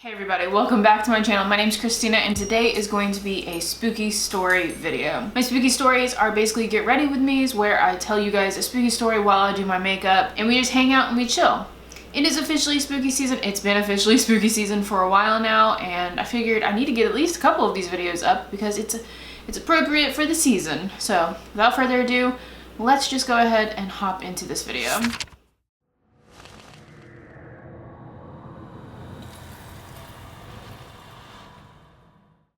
Hey everybody, welcome back to my channel. My name's Christina and today is going to be a spooky story video. My spooky stories are basically get ready with me's where I tell you guys a spooky story while I do my makeup and we just hang out and we chill. It is officially spooky season. It's been officially spooky season for a while now and I figured I need to get at least a couple of these videos up because it's appropriate for the season. So without further ado, let's just go ahead and hop into this video.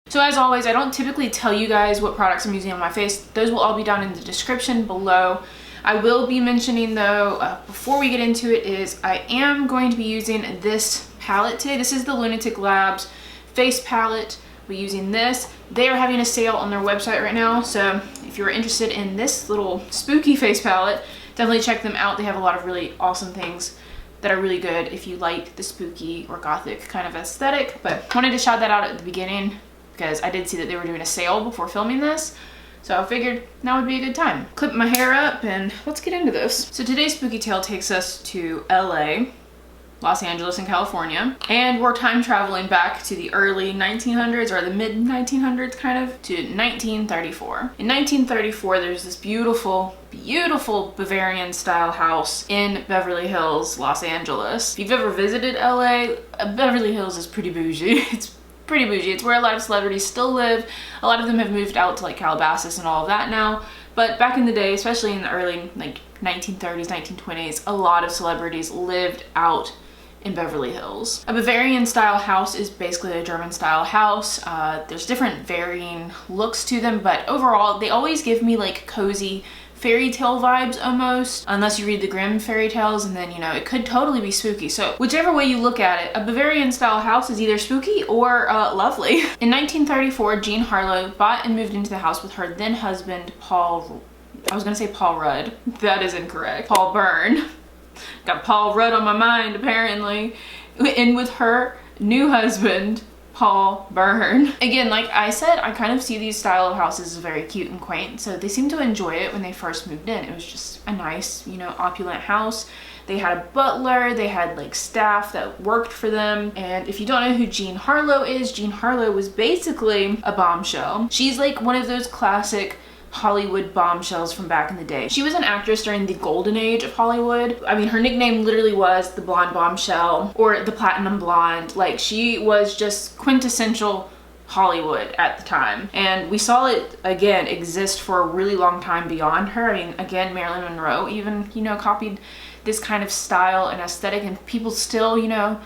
So as always, I don't typically tell you guys what products I'm using on my face. Those will all be down in the description below. I will be mentioning though, before we get into it, is I am going to be using this palette today. This is the Lunatic Labs face palette. We're using this. They are having a sale on their website right now. So if you're interested in this little spooky face palette, definitely check them out. They have a lot of really awesome things that are really good if you like the spooky or gothic kind of aesthetic. But wanted to shout that out at the beginning, because I did see that they were doing a sale before filming this. So I figured now would be a good time. Clip my hair up and let's get into this. So today's spooky tale takes us to LA, Los Angeles in California. And we're time traveling back to the early 1900s or the mid 1900s kind of to 1934. In 1934, there's this beautiful, beautiful Bavarian style house in Beverly Hills, Los Angeles. If you've ever visited LA, Beverly Hills is pretty bougie. It's pretty bougie. It's where a lot of celebrities still live. A lot of them have moved out to like Calabasas and all of that now. But back in the day, especially in the early like 1930s, 1920s, a lot of celebrities lived out in Beverly Hills. A Bavarian style house is basically a German style house. There's different varying looks to them, but overall they always give me like cozy fairy tale vibes almost, unless you read the Grimm fairy tales, and then, you know, it could totally be spooky. So whichever way you look at it, a Bavarian style house is either spooky or lovely. In 1934, Jean Harlowe bought and moved into the house with her then husband, Paul, I was gonna say Paul Rudd. That is incorrect. Paul Byrne. Got Paul Rudd on my mind apparently. And with her new husband, Paul Byrne. Again, like I said, I kind of see these style of houses as very cute and quaint, so they seemed to enjoy it when they first moved in. It was just a nice, you know, opulent house. They had a butler, they had like staff that worked for them. And if you don't know who Jean Harlowe is, Jean Harlowe was basically a bombshell. She's like one of those classic Hollywood bombshells from back in the day. She was an actress during the golden age of Hollywood. I mean, her nickname literally was the blonde bombshell or the platinum blonde. Like, she was just quintessential Hollywood at the time. And we saw it, again, exist for a really long time beyond her. I mean, again, Marilyn Monroe even, you know, copied this kind of style and aesthetic, and people still, you know,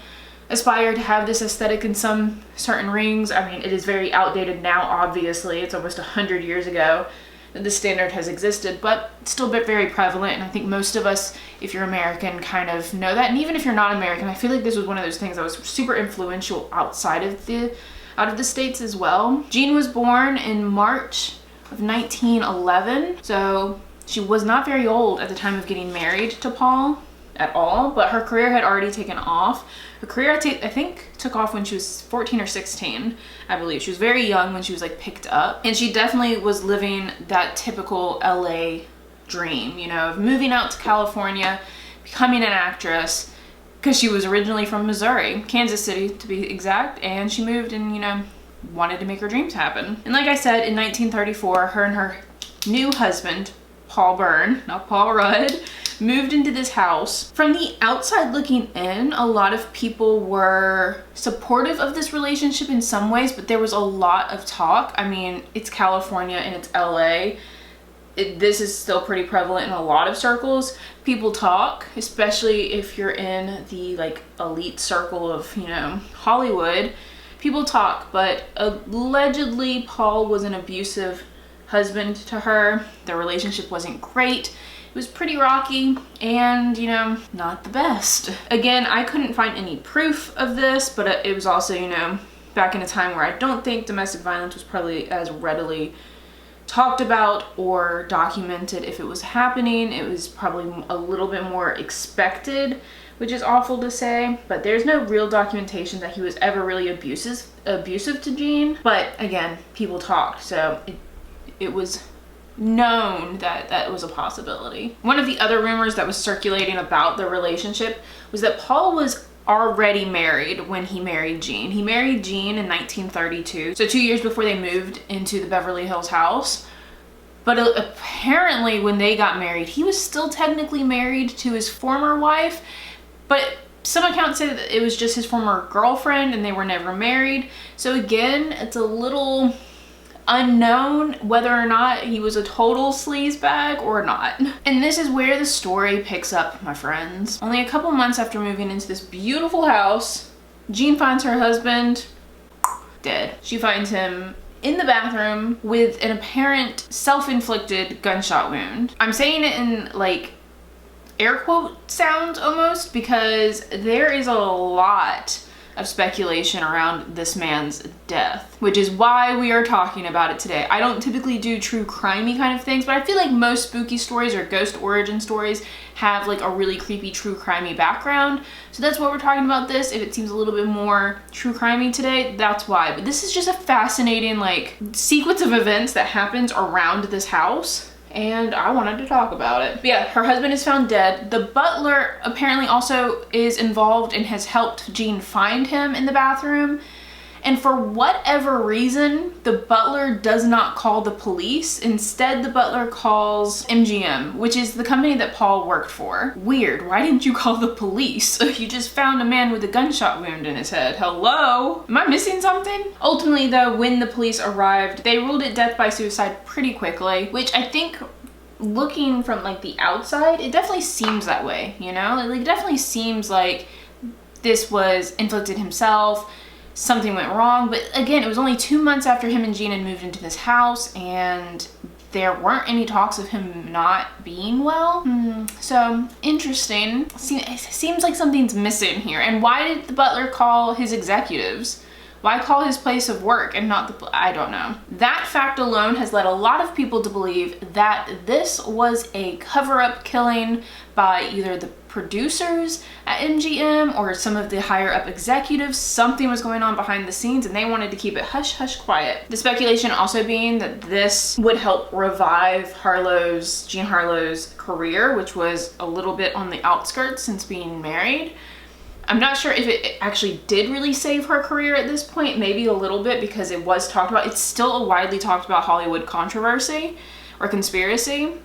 aspire to have this aesthetic in some certain rings. I mean, it is very outdated now, obviously. It's almost 100 years ago that the standard has existed, but it's still very prevalent. And I think most of us, if you're American, kind of know that. And even if you're not American, I feel like this was one of those things that was super influential outside of the States as well. Jean was born in March of 1911, so she was not very old at the time of getting married to Paul at all, but her career had already taken off. Her career, I think, took off when she was 14 or 16, I believe. She was very young when she was like picked up, and she definitely was living that typical LA dream, you know, of moving out to California, becoming an actress, because she was originally from Missouri, Kansas City to be exact, and she moved and, you know, wanted to make her dreams happen. And like I said, in 1934, her and her new husband, Paul Byrne, not Paul Rudd, moved into this house. From the outside looking in, a lot of people were supportive of this relationship in some ways, but there was a lot of talk. I mean, it's California and it's LA. This is still pretty prevalent in a lot of circles. People talk, especially if you're in the like elite circle of, you know, Hollywood. People talk, but allegedly Paul was an abusive husband to her. Their relationship wasn't great. It was pretty rocky and, you know, not the best. Again, I couldn't find any proof of this, but it was also, you know, back in a time where I don't think domestic violence was probably as readily talked about or documented. If it was happening, it was probably a little bit more expected, which is awful to say, but there's no real documentation that he was ever really abusive to Jean. But again, people talked, so it was known that that was a possibility. One of the other rumors that was circulating about the relationship was that Paul was already married when he married Jean. He married Jean in 1932, so 2 years before they moved into the Beverly Hills house. But apparently when they got married, he was still technically married to his former wife, but some accounts say that it was just his former girlfriend and they were never married. So again, it's a little unknown whether or not he was a total sleazebag or not. And this is where the story picks up, my friends. Only a couple months after moving into this beautiful house, Jean finds her husband dead. She finds him in the bathroom with an apparent self-inflicted gunshot wound. I'm saying it in like air quote sound almost because there is a lot of speculation around this man's death, which is why we are talking about it today. I don't typically do true crimey kind of things, but I feel like most spooky stories or ghost origin stories have like a really creepy true crimey background. So that's why we're talking about this. If it seems a little bit more true crimey today, that's why. But this is just a fascinating like sequence of events that happens around this house, and I wanted to talk about it. But yeah, her husband is found dead. The butler apparently also is involved and has helped Jean find him in the bathroom. And for whatever reason, the butler does not call the police. Instead, the butler calls MGM, which is the company that Paul worked for. Weird, why didn't you call the police? You just found a man with a gunshot wound in his head. Hello? Am I missing something? Ultimately though, when the police arrived, they ruled it death by suicide pretty quickly, which I think looking from like the outside, it definitely seems that way, you know? Like, it definitely seems like this was inflicted himself. Something went wrong, but again, it was only 2 months after him and Jean had moved into this house, and there weren't any talks of him not being well. So interesting. It seems like something's missing here. And why did the butler call his executives? Why call his place of work and not the, I don't know. That fact alone has led a lot of people to believe that this was a cover-up killing by either the producers at MGM or some of the higher up executives. Something was going on behind the scenes and they wanted to keep it hush hush quiet. The speculation also being that this would help revive Jean Harlowe's career, which was a little bit on the outskirts since being married. I'm not sure if it actually did really save her career at this point, maybe a little bit because it was talked about. It's still a widely talked about Hollywood controversy or conspiracy.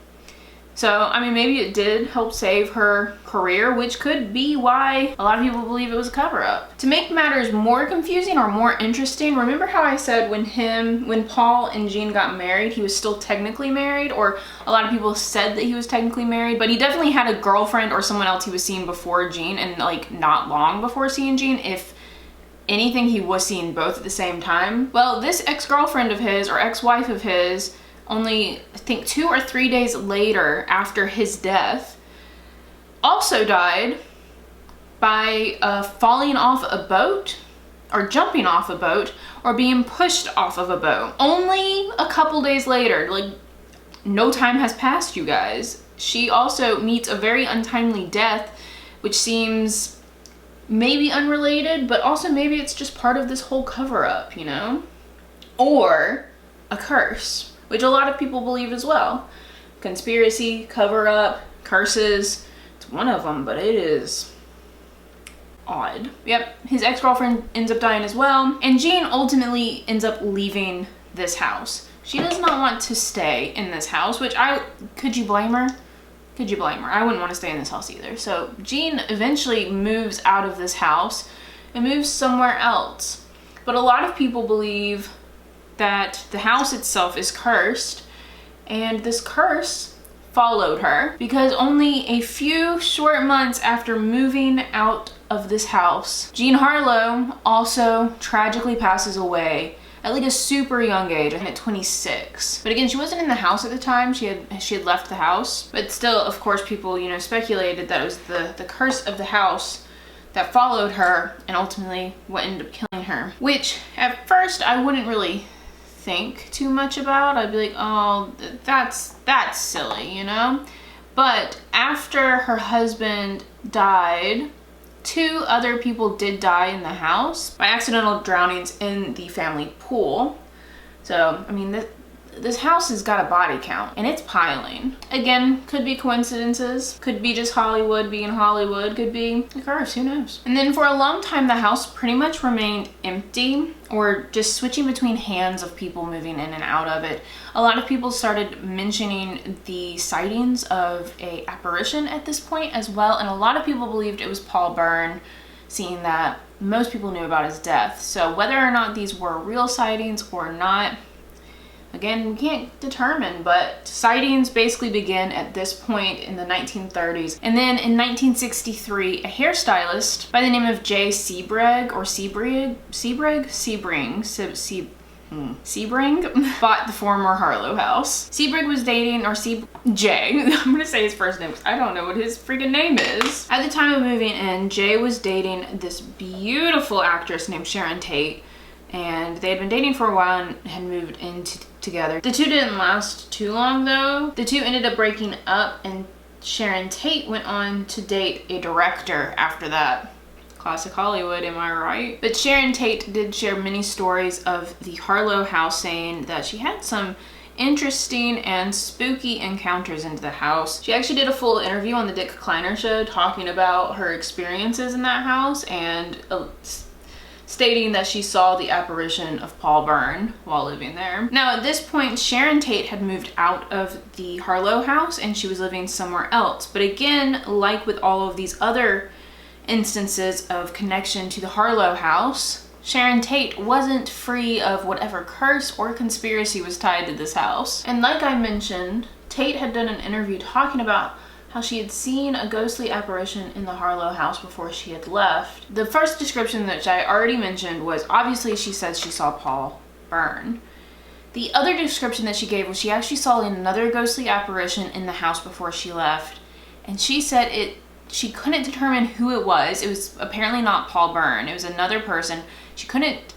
So, I mean, maybe it did help save her career, which could be why a lot of people believe it was a cover-up. To make matters more confusing or more interesting, remember how I said when Paul and Jean got married, he was still technically married, or a lot of people said that he was technically married, but he definitely had a girlfriend or someone else he was seeing before Jean, and like not long before seeing Jean. If anything, he was seeing both at the same time. Well, this ex-girlfriend of his or ex-wife of his, only I think 2 or 3 days later after his death, also died by falling off a boat or jumping off a boat or being pushed off of a boat. Only a couple days later, like no time has passed, you guys. She also meets a very untimely death, which seems maybe unrelated, but also maybe it's just part of this whole cover-up, you know? Or a curse, which a lot of people believe as well. Conspiracy, cover-up, curses, it's one of them, but it is odd. Yep, his ex-girlfriend ends up dying as well, and Jean ultimately ends up leaving this house. She does not want to stay in this house, which could you blame her? Could you blame her? I wouldn't want to stay in this house either. So Jean eventually moves out of this house and moves somewhere else. But a lot of people believe that the house itself is cursed, and this curse followed her because only a few short months after moving out of this house, Jean Harlowe also tragically passes away at like a super young age, I think at 26. But again, she wasn't in the house at the time. She had left the house, but still, of course, people, you know, speculated that it was the curse of the house that followed her and ultimately what ended up killing her. Which at first I wouldn't really think too much about. I'd be like, oh, that's silly, you know? But after her husband died, 2 other people did die in the house by accidental drownings in the family pool. So, I mean, this house has got a body count and it's piling. Again, could be coincidences, could be just Hollywood being Hollywood, could be a curse, who knows. And then for a long time, the house pretty much remained empty, or just switching between hands of people moving in and out of it. A lot of people started mentioning the sightings of a apparition at this point as well, and a lot of people believed it was Paul Byrne, seeing that most people knew about his death. So whether or not these were real sightings or not, again, we can't determine, but sightings basically begin at this point in the 1930s. And then in 1963, a hairstylist by the name of J. Sebring bought the former Harlowe house. Sebring was dating, or Jay, I'm gonna say his first name because I don't know what his freaking name is. At the time of moving in, Jay was dating this beautiful actress named Sharon Tate, and they had been dating for a while and had moved in together. The two didn't last too long though. The two ended up breaking up, and Sharon Tate went on to date a director after that. Classic Hollywood, am I right? But Sharon Tate did share many stories of the Harlowe house, saying that she had some interesting and spooky encounters into the house. She actually did a full interview on the Dick Kleiner show talking about her experiences in that house, and stating that she saw the apparition of Paul Byrne while living there. Now at this point, Sharon Tate had moved out of the Harlowe house and she was living somewhere else. But again, like with all of these other instances of connection to the Harlowe house, Sharon Tate wasn't free of whatever curse or conspiracy was tied to this house. And like I mentioned, Tate had done an interview talking about how she had seen a ghostly apparition in the Harlowe house before she had left. The first description that I already mentioned was, obviously she says she saw Paul Byrne. The other description that she gave was she actually saw another ghostly apparition in the house before she left, and she said she couldn't determine who it was. It was apparently not Paul Byrne. It was another person. She couldn't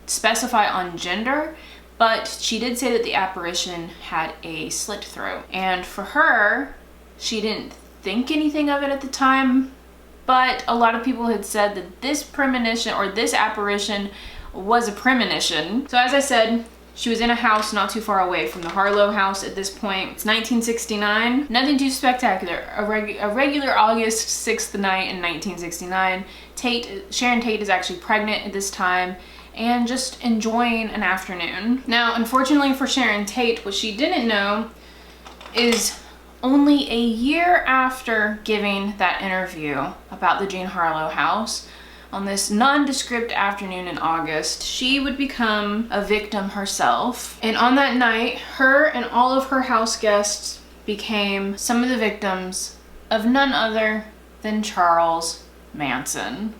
specify on gender, but she did say that the apparition had a slit throat. And for her, she didn't think anything of it at the time, but a lot of people had said that this premonition, or this apparition, was a premonition. So as I said, she was in a house not too far away from the Harlowe house at this point. It's 1969. Nothing too spectacular. A regular August 6th night in 1969. Sharon Tate is actually pregnant at this time and just enjoying an afternoon. Now, unfortunately for Sharon Tate, what she didn't know is only a year after giving that interview about the Jean Harlowe house, on this nondescript afternoon in August, she would become a victim herself. And on that night, her and all of her house guests became some of the victims of none other than Charles Manson.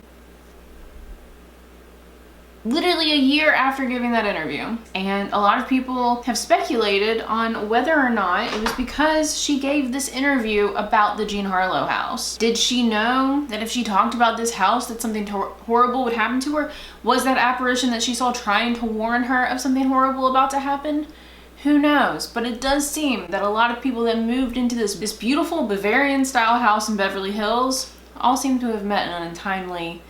Literally a year after giving that interview. And a lot of people have speculated on whether or not it was because she gave this interview about the Jean Harlowe house. Did she know that if she talked about this house that something horrible would happen to her? Was that apparition that she saw trying to warn her of something horrible about to happen? Who knows? But it does seem that a lot of people that moved into this beautiful Bavarian style house in Beverly Hills all seem to have met an untimely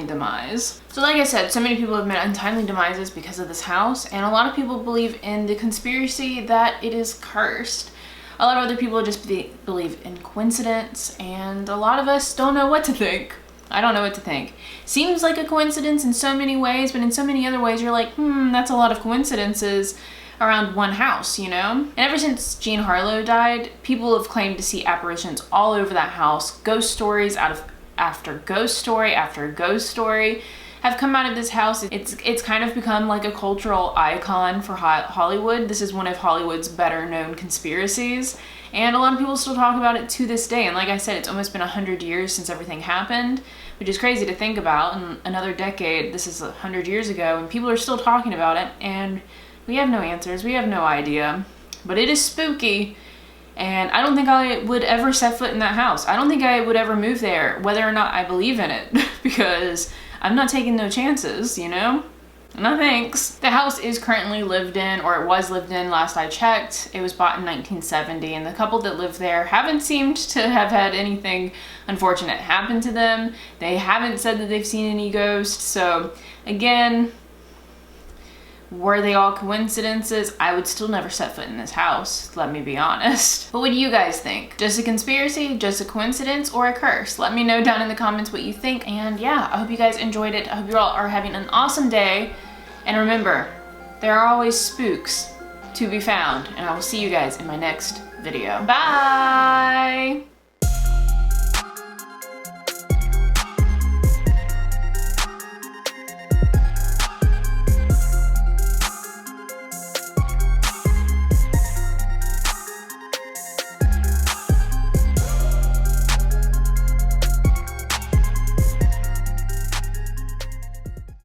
demise. So like I said, so many people have met untimely demises because of this house, and a lot of people believe in the conspiracy that it is cursed. A lot of other people just believe in coincidence, and a lot of us don't know what to think. I don't know what to think. Seems like a coincidence in so many ways, but in so many other ways you're like, that's a lot of coincidences around one house, you know? And ever since Jean Harlowe died, people have claimed to see apparitions all over that house. Ghost stories after ghost story after ghost story have come out of this house. It's kind of become like a cultural icon for Hollywood. This is one of Hollywood's better known conspiracies, and a lot of people still talk about it to this day. And like I said, it's almost been 100 years since everything happened, which is crazy to think about. In another decade, this is 100 years ago, and people are still talking about it, and we have no answers, we have no idea. But it is spooky. And I don't think I would ever set foot in that house. I don't think I would ever move there, whether or not I believe in it, because I'm not taking no chances, you know? No thanks. The house is currently lived in, or it was lived in last I checked. It was bought in 1970, and the couple that live there haven't seemed to have had anything unfortunate happen to them. They haven't said that they've seen any ghosts, so again, Were they all coincidences? I would still never set foot in this house, let me be honest. But what do you guys think? Just a conspiracy, just a coincidence, or a curse? Let me know down in the comments what you think. And yeah, I hope you guys enjoyed it. I hope you all are having an awesome day. And remember, there are always spooks to be found. And I will see you guys in my next video. Bye!